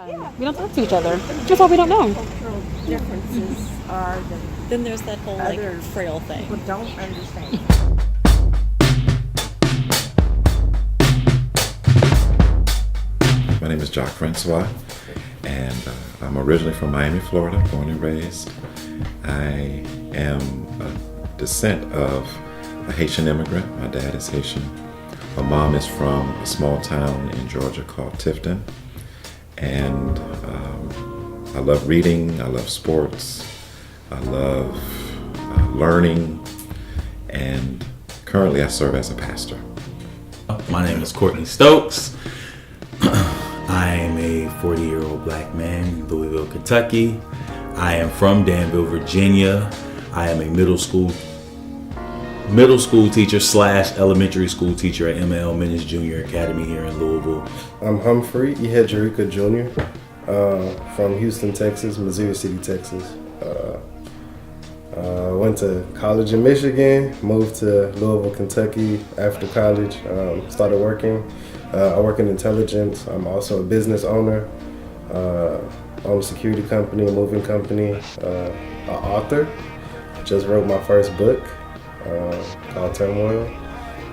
We don't talk to each other. That's all we don't know. Cultural differences are that Then there's that whole other frail thing. people don't understand. My name is Jacques Francois, and I'm originally from Miami, Florida, born and raised. I am a descent of a Haitian immigrant. My dad is Haitian. My mom is from a small town in Georgia called Tifton. And I love reading, I love sports, I love learning, and currently I serve as a pastor. My name is Courtney Stokes. I am a 40-year-old black man in Louisville, Kentucky. I am from Danville, Virginia. I am a middle school teacher / elementary school teacher at ML Menace Junior Academy here in Louisville. I'm Humphrey Ihejerica Jr. From Houston, Texas, Missouri City, Texas. Went to college in Michigan, moved to Louisville, Kentucky after college, started working. I work in intelligence. I'm also a business owner, own a security company, a moving company, an author. Just wrote my first book called Turmoil.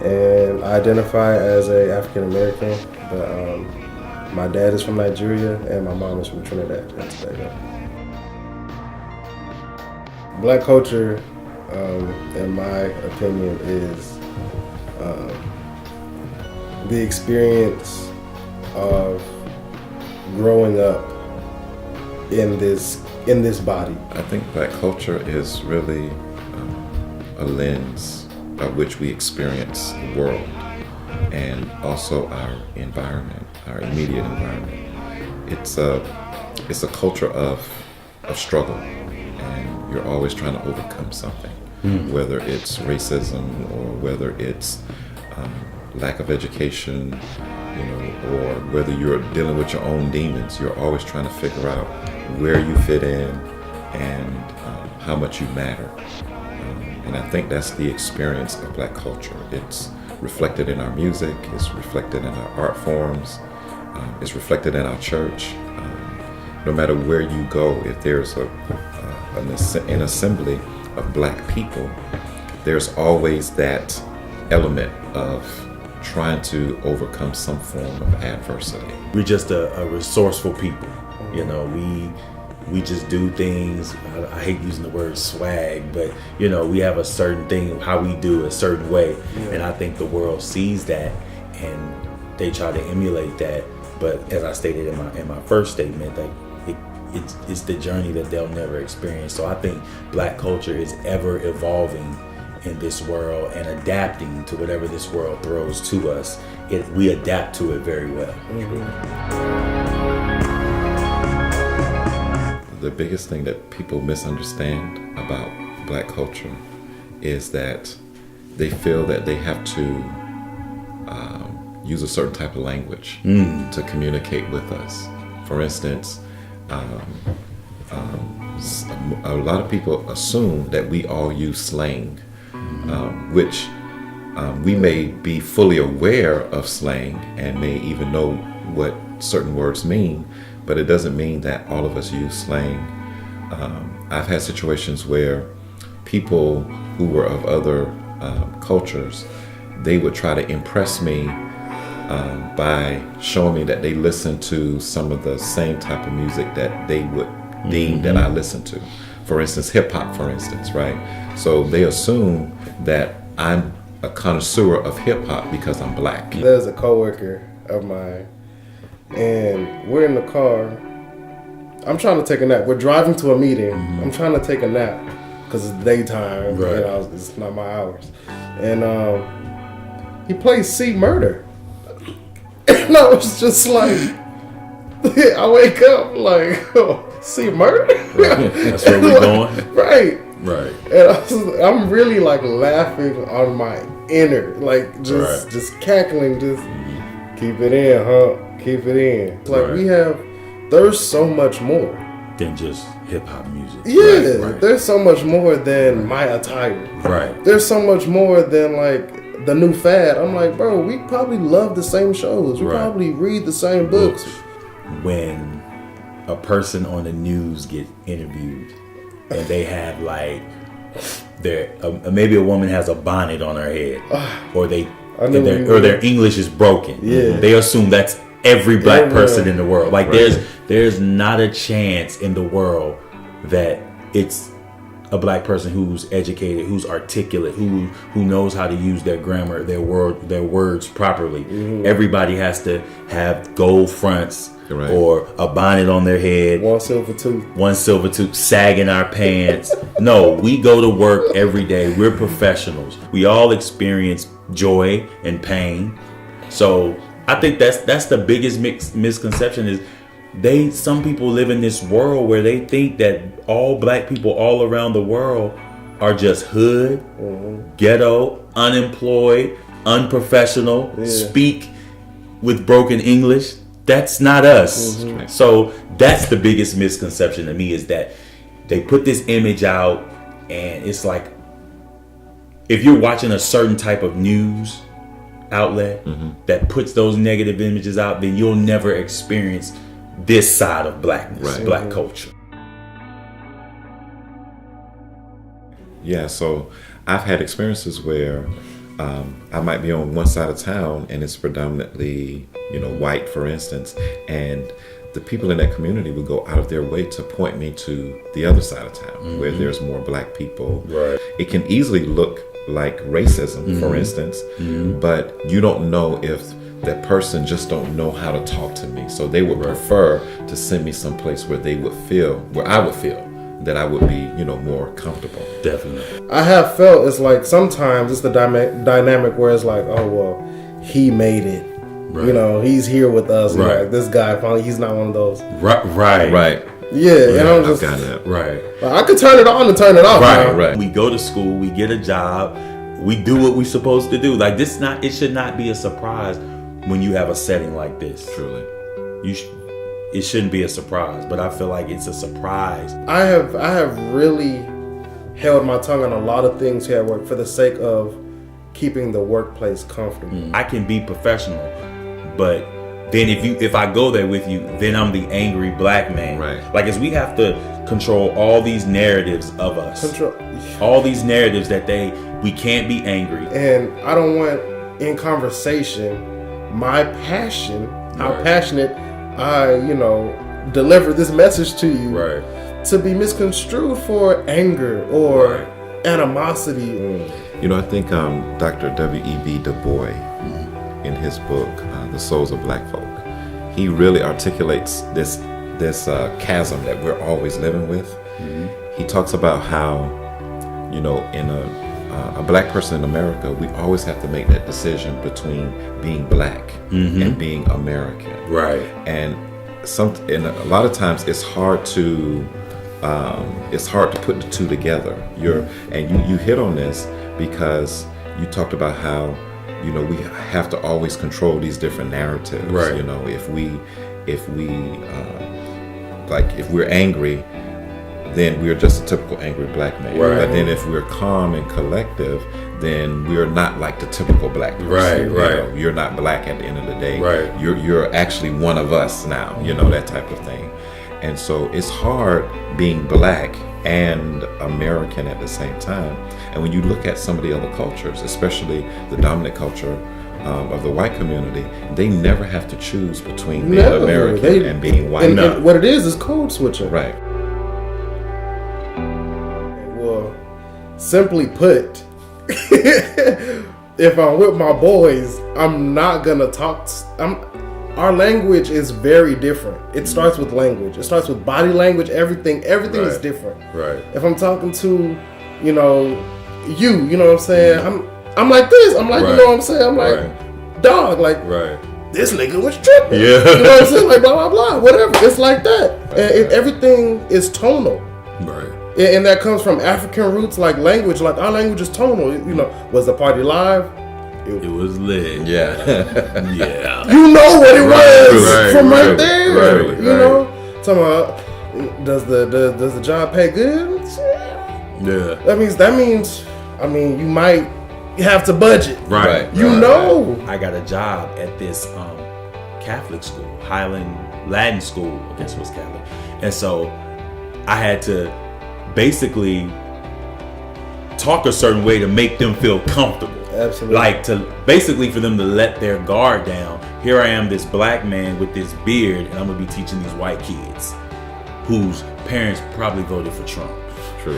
And I identify as a African American, but my dad is from Nigeria and my mom is from Trinidad and Tobago. Black culture, in my opinion, is the experience of growing up in this body. I think black culture is really a lens by which we experience the world and also our environment, our immediate environment. It's a culture of struggle, and you're always trying to overcome something, whether it's racism or whether it's lack of education, or whether you're dealing with your own demons. You're always trying to figure out where you fit in and how much you matter. And I think that's the experience of black culture. It's reflected in our music, it's reflected in our art forms, it's reflected in our church. No matter where you go, if there's an assembly of black people, there's always that element of trying to overcome some form of adversity. We're just a resourceful people. We just do things. I hate using the word swag, but we have a certain thing, how we do a certain way. Yeah. And I think the world sees that and they try to emulate that. But as I stated in my first statement, that it's the journey that they'll never experience. So I think black culture is ever evolving in this world and adapting to whatever this world throws to us. We adapt to it very well. The biggest thing that people misunderstand about black culture is that they feel that they have to use a certain type of language to communicate with us. For instance, a lot of people assume that we all use slang, which we may be fully aware of slang and may even know what certain words mean, but it doesn't mean that all of us use slang. I've had situations where people who were of other cultures, they would try to impress me by showing me that they listen to some of the same type of music that they would deem that I listen to. For instance, hip hop, for instance, right? So they assume that I'm a connoisseur of hip hop because I'm black. There's a coworker of mine, and we're in the car. I'm trying to take a nap. We're driving to a meeting. I'm trying to take a nap because it's daytime. Right. It's not my hours. And he plays C Murder. And I was just like, I wake up like, oh, C Murder? Right. That's where we're going. Right. Right. And I'm really like laughing on my inner, like just cackling, just keep it in, huh? Keep it in. It's like there's so much more than just hip hop music. Yeah, right. There's so much more than my attire. Right. There's so much more than like the new fad. I'm like, bro, we probably love the same shows. We probably read the same books. When a person on the news get interviewed and they have like maybe a woman has a bonnet on her head, or their English is broken. Yeah. They assume that's every black person in the world. Like there's not a chance in the world that it's a black person who's educated, who's articulate, who knows how to use their grammar, their words properly. Mm-hmm. Everybody has to have gold fronts or a bonnet on their head, one silver tooth, sagging our pants. No, we go to work every day. We're professionals. We all experience joy and pain. So I think that's the biggest misconception is some people live in this world where they think that all black people all around the world are just hood, ghetto, unemployed, unprofessional, speak with broken English. That's not us. Mm-hmm. So that's the biggest misconception to me, is that they put this image out, and it's like, if you're watching a certain type of news outlet that puts those negative images out, then you'll never experience this side of blackness, black culture. Yeah, so I've had experiences where I might be on one side of town and it's predominantly, white, for instance, and the people in that community would go out of their way to point me to the other side of town where there's more black people. Right. It can easily look like racism, for instance, but you don't know if that person just don't know how to talk to me. So they would prefer to send me someplace where I would feel that I would be, more comfortable. Definitely. I have felt it's like sometimes it's the dynamic where it's like, oh, well, he made it. Right. He's here with us. Right. Like, this guy, finally, he's not one of those. Right. Yeah, and I'm just... I've got that. Right. I could turn it on and turn it off. Right. We go to school, we get a job, we do what we're supposed to do. Like, it should not be a surprise when you have a setting like this. Truly. It shouldn't be a surprise, but I feel like it's a surprise. I have really held my tongue on a lot of things here at work for the sake of keeping the workplace comfortable. I can be professional, but then if I go there with you, then I'm the angry black man. Right. Like, as we have to control all these narratives of us. All these narratives that we can't be angry. And I don't want in conversation my passion, how passionate I, deliver this message to you, to be misconstrued for anger or animosity. I think Dr. W.E.B. Du Bois, in his book, The Souls of Black Folk, he really articulates this chasm that we're always living with. He talks about how, in a black person in America, we always have to make that decision between being black and being American. Right. And a lot of times it's hard to put the two together. You hit on this because you talked about how we have to always control these different narratives. Right. If we're angry, then we're just a typical angry black man. Right. But then if we're calm and collective, then we're not like the typical black person. Right. You're not black at the end of the day. Right. You're actually one of us now. That type of thing. And so it's hard being black and American at the same time. And when you look at some of the other cultures, especially the dominant culture of the white community, they never have to choose between being American and being white. And what it is code switching. Right. Well, simply put, if I'm with my boys, I'm not gonna talk. Our language is very different. It starts with language. It starts with body language. Everything is different. Right. If I'm talking to, you know what I'm saying? I'm like this. I'm like, you know what I'm saying? I'm like, dog, like, this nigga was tripping. Yeah. You know what I'm saying? Like, blah, blah, blah, whatever. It's like that. And everything is tonal. Right. And that comes from African roots, like language. Like, our language is tonal. Was the party live? It was lit. Yeah. Yeah. You know what it was from right there. Right. You know? Talking about, does the job pay good? Yeah. That means, you might have to budget. Right. You know. I got a job at this Catholic school, Highland Latin school. I guess it was Catholic. And so I had to basically talk a certain way to make them feel comfortable. Absolutely. Like to basically for them to let their guard down. Here I am, this black man with this beard, and I'm gonna be teaching these white kids whose parents probably voted for Trump. True.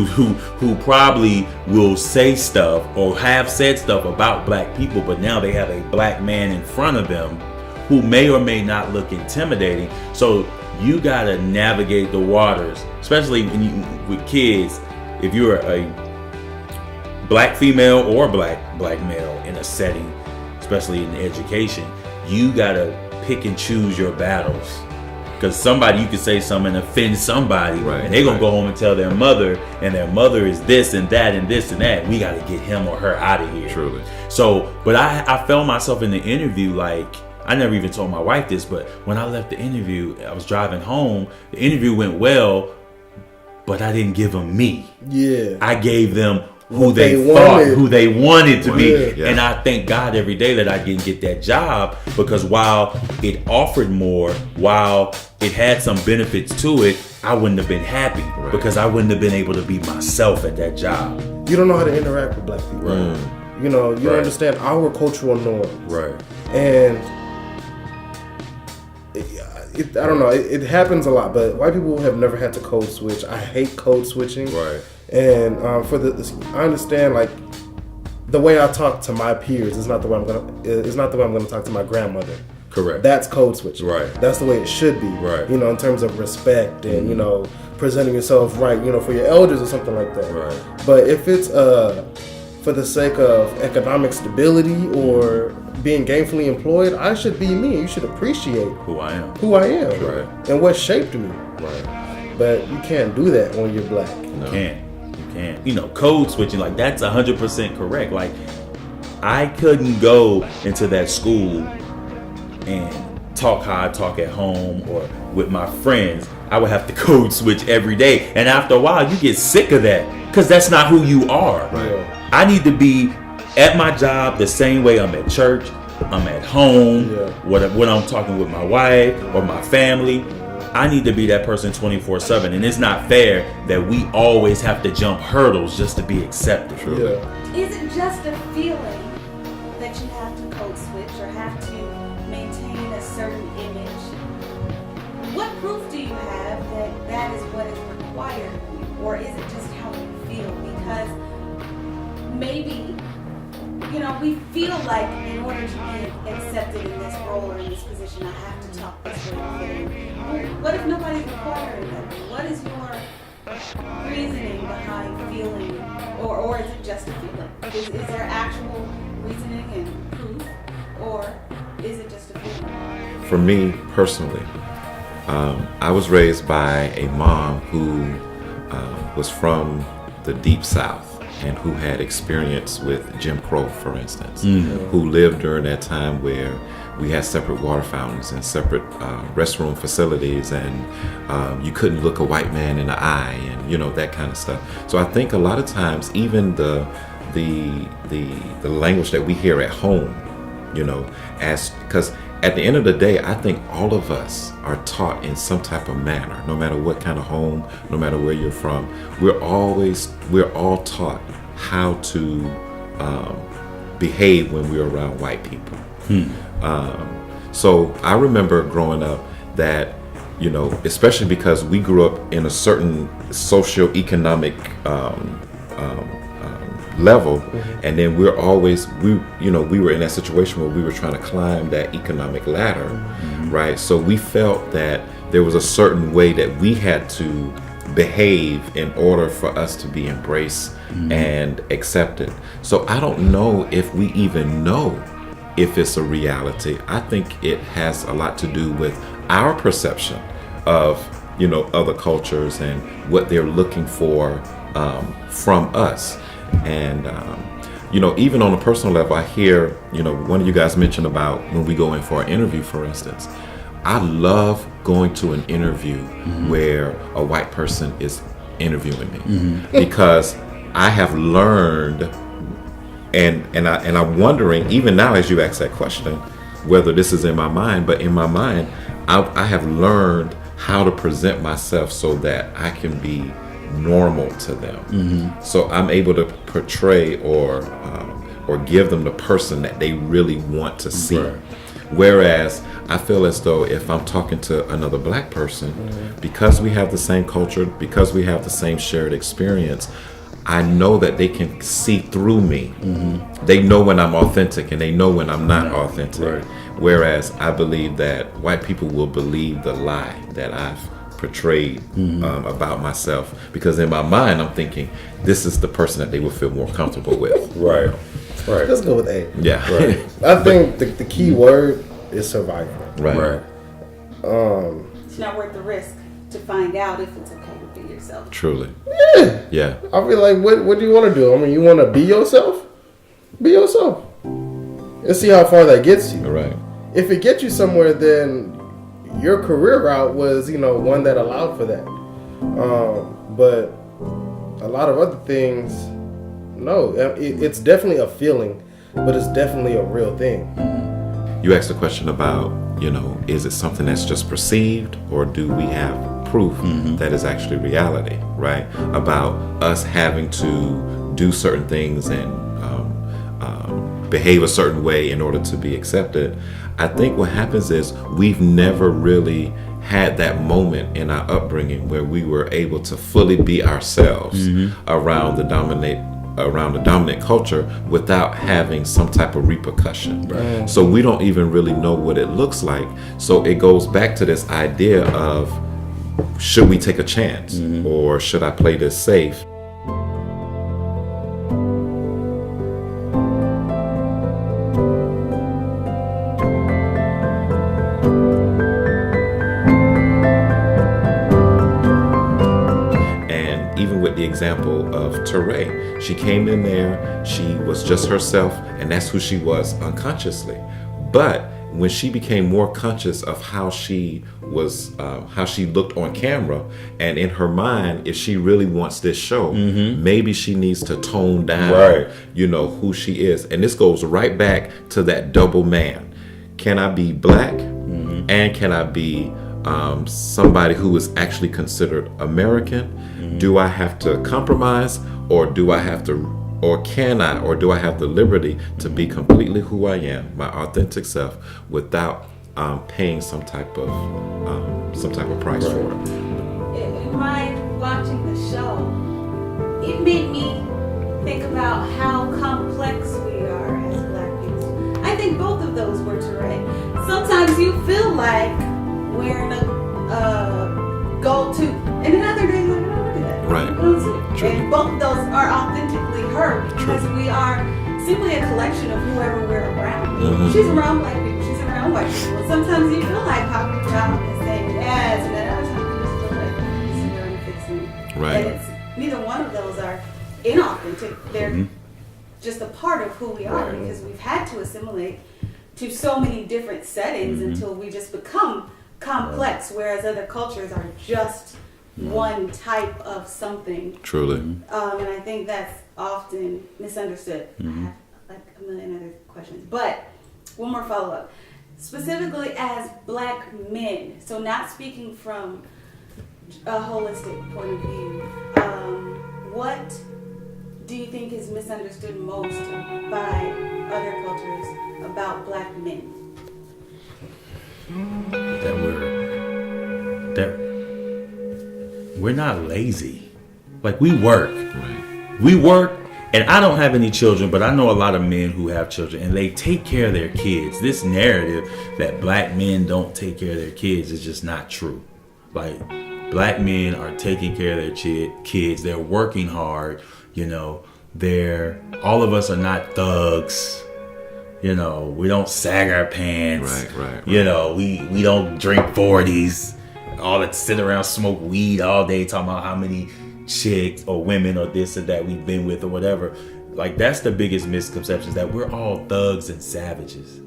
Who probably will say stuff or have said stuff about black people, but now they have a black man in front of them who may or may not look intimidating. So you gotta navigate the waters, especially with kids. If you're a black female or black male in a setting, especially in education, you gotta pick and choose your battles. Because somebody, you could say something and offend somebody, right, and they're going to go home and tell their mother, and their mother is this and that and this and that. We got to get him or her out of here. Truly. So, but I felt myself in the interview, like, I never even told my wife this, but when I left the interview, I was driving home, the interview went well, but I didn't give them me. Yeah. I gave them who What they wanted to be. Yeah. And I thank God every day that I didn't get that job, because while it offered more, while it had some benefits to it, I wouldn't have been happy because I wouldn't have been able to be myself at that job. You don't know how to interact with black people. You know, you don't understand our cultural norms. Right. And I don't know, it happens a lot, but white people have never had to code switch. I hate code switching. Right. And I understand, like, the way I talk to my peers is not the way I'm gonna talk to my grandmother. Correct. That's code switching. Right. That's the way it should be. Right. You know, in terms of respect and, you know, presenting yourself right, you know, for your elders or something like that. Right. But if it's for the sake of economic stability or being gainfully employed, I should be me. You should appreciate Who I am. Right. And what shaped me. Right. But you can't do that when you're black. You can't. You know, code switching, like, that's 100% correct. Like, I couldn't go into that school and talk how I talk at home or with my friends. I would have to code switch every day. And after a while, you get sick of that because that's not who you are. Right. I need to be at my job the same way I'm at church, I'm at home, when I'm talking with my wife or my family. I need to be that person 24/7, and it's not fair that we always have to jump hurdles just to be accepted. Yeah. Is it just a feeling that you have to code switch or have to maintain a certain image? What proof do you have that that is what is required of you? Or is it just how you feel? Because maybe, you know, we feel like in order to be accepted in this role or in this position, I have to talk this way to fit in. What if nobody's requiring that? What is your reasoning behind feeling, or is it just a feeling? Is there actual reasoning and proof, or is it just a feeling? For me personally, I was raised by a mom who was from the Deep South and who had experience with Jim Crow, for instance, who lived during that time where we had separate water fountains and separate restroom facilities, and you couldn't look a white man in the eye, and you know, that kind of stuff. So I think a lot of times, even the language that we hear at home, you know, because at the end of the day, I think all of us are taught in some type of manner, no matter what kind of home, no matter where you're from. We're all taught how to behave when we're around white people. So I remember growing up that, you know, especially because we grew up in a certain socioeconomic level, and then we were in that situation where we were trying to climb that economic ladder, right? So we felt that there was a certain way that we had to behave in order for us to be embraced and accepted. So I don't know if we even know if it's a reality. I think it has a lot to do with our perception of, you know, other cultures and what they're looking for from us. And you know, even on a personal level, I hear, you know, one of you guys mentioned about when we go in for an interview, for instance. I love going to an interview where a white person is interviewing me because I have learned, and I'm wondering even now as you ask that question whether this is in my mind, but in my mind I have learned how to present myself so that I can be normal to them. So I'm able to portray or give them the person that they really want to see. Right. Whereas I feel as though if I'm talking to another black person, because we have the same culture, because we have the same shared experience, I know that they can see through me. They know when I'm authentic and they know when I'm not authentic. Right. Whereas I believe that white people will believe the lie that I've portrayed about myself, because in my mind I'm thinking this is the person that they will feel more comfortable with. Right. Right. Let's go with A. Yeah. Right. I think the key word is survival. Right. Right. It's not worth the risk to find out if it's okay to be yourself. Truly. Yeah. I feel like, what do you want to do? I mean, you want to be yourself? Be yourself. And see how far that gets you. All right. If it gets you somewhere, then your career route was, one that allowed for that. But a lot of other things, no. It's definitely a feeling, but it's definitely a real thing. You asked a question about, is it something that's just perceived, or do we have proof that is actually reality, right? About us having to do certain things and behave a certain way in order to be accepted. I think what happens is we've never really had that moment in our upbringing where we were able to fully be ourselves around the dominant culture without having some type of repercussion. Right. So we don't even really know what it looks like. So it goes back to this idea of, should we take a chance, or should I play this safe? The example of Teray. She came in there, she was just herself, and that's who she was unconsciously. But when she became more conscious of how she was, how she looked on camera, and in her mind, if she really wants this show, maybe she needs to tone down, who she is. And this goes right back to that double man. Can I be black, and can I be somebody who is actually considered American? Do I have to compromise, or do I have to, or can I, or do I have the liberty to be completely who I am, my authentic self, without paying some type of price for it? In my watching the show, it made me think about how complex we are as black people. I think both of those were correct. Sometimes you feel like wearing a gold tooth, and then other days like, Right. And both of those are authentically her, because we are simply a collection of whoever we're around. She's around black people, she's around white people. Sometimes you feel like popping out and saying yes, and then other times you just feel like this is where I'm fixing. Right. And it's neither one of those are inauthentic. They're just a part of who we are, because we've had to assimilate to so many different settings until we just become complex, whereas other cultures are just one type of something. Truly. And I think that's often misunderstood. I have like a million other questions. But one more follow-up. Specifically as black men, so not speaking from a holistic point of view, what do you think is misunderstood most by other cultures about black men? We're not lazy. Like, we work. Right. We work, and I don't have any children, but I know a lot of men who have children, and they take care of their kids. This narrative that black men don't take care of their kids is just not true. Like, black men are taking care of their kids. They're working hard. All of us are not thugs. We don't sag our pants. Right. We don't drink 40s. All that sit around, smoke weed all day, talking about how many chicks or women or this or that we've been with or whatever. Like, that's the biggest misconception, that we're all thugs and savages.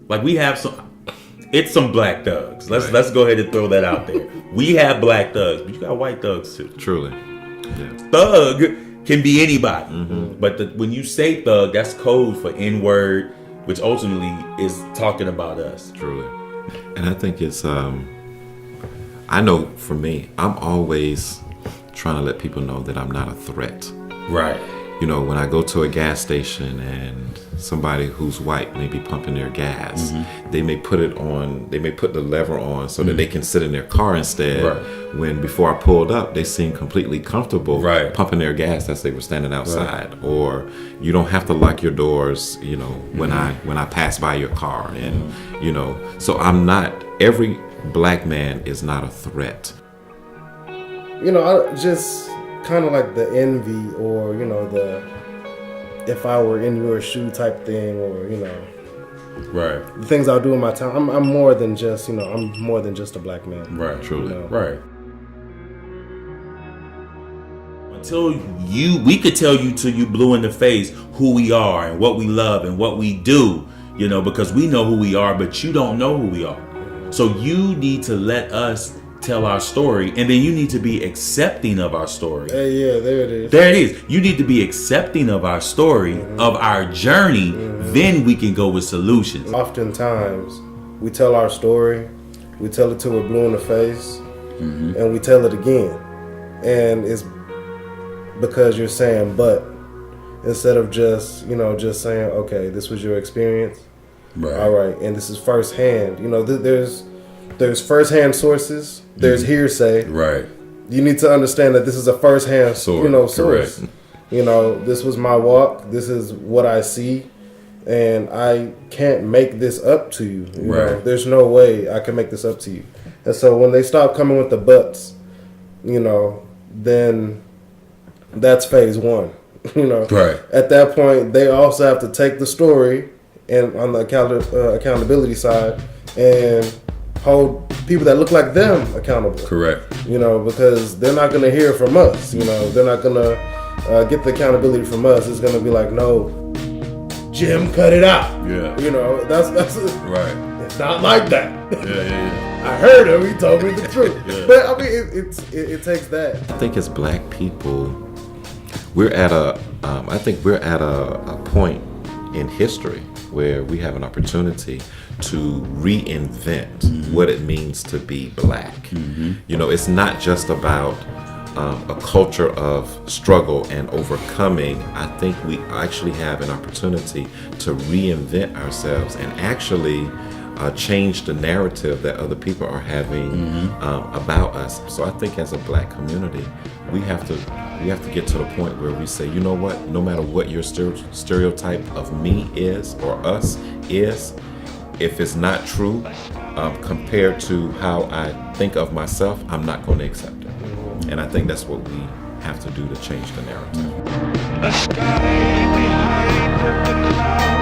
Like, we have some black thugs. Let's go ahead and throw that out there. We have black thugs, but you got white thugs too. Truly. Yeah. Thug can be anybody, but when you say thug, that's code for N-word, which ultimately is talking about us. Truly. And I think it's, I know for me, I'm always trying to let people know that I'm not a threat. Right. You know, when I go to a gas station and somebody who's white may be pumping their gas, they may put the lever on so that they can sit in their car instead. Right. When before I pulled up, they seemed completely comfortable Right. pumping their gas as they were standing outside. Or you don't have to lock your doors, you know, when I pass by your car. And, you know, so every black man is not a threat. You know, I just kind of like the envy, or, you know, the if I were in your shoe type thing, or, you know, Right. the things I'll do in my town. I'm more than just, you know, I'm more than just a black man. Right. Truly. You know? Right. We could tell you till you blue in the face who we are and what we love and what we do, you know, because we know who we are, but you don't know who we are. So you need to let us tell our story, and then you need to be accepting of our story. Hey, yeah, there it is. There it is. You need to be accepting of our story, of our journey. Then we can go with solutions. Oftentimes, we tell our story, we tell it till we're blue in the face, and we tell it again. And it's because you're saying but, instead of just, you know, just saying, okay, this was your experience. Right. All right, and this is firsthand. You know, there's firsthand sources. There's hearsay. Right. You need to understand that this is a firsthand, source. Correct. You know, this was my walk. This is what I see, and I can't make this up to you. You know, there's no way I can make this up to you. And so when they stop coming with the buts, you know, then that's phase one. You know, Right. At that point, they also have to take the story and on the accountability side and hold people that look like them accountable. Correct. You know, because they're not going to hear from us. You know, they're not going to get the accountability from us. It's going to be like, no, Jim, cut it out. Yeah. You know, that's Right. it's not like that. Yeah. I heard him. He told me the truth. Yeah. But I mean, it takes that. I think as black people, we're at a point in history where we have an opportunity to reinvent what it means to be black. You know, it's not just about a culture of struggle and overcoming. I think we actually have an opportunity to reinvent ourselves and actually change the narrative that other people are having about us. So I think as a black community, we have to get to the point where we say, you know what, no matter what your stereotype of me is or us is, if it's not true compared to how I think of myself, I'm not going to accept it. And I think that's what we have to do to change the narrative. The sky behind the clouds.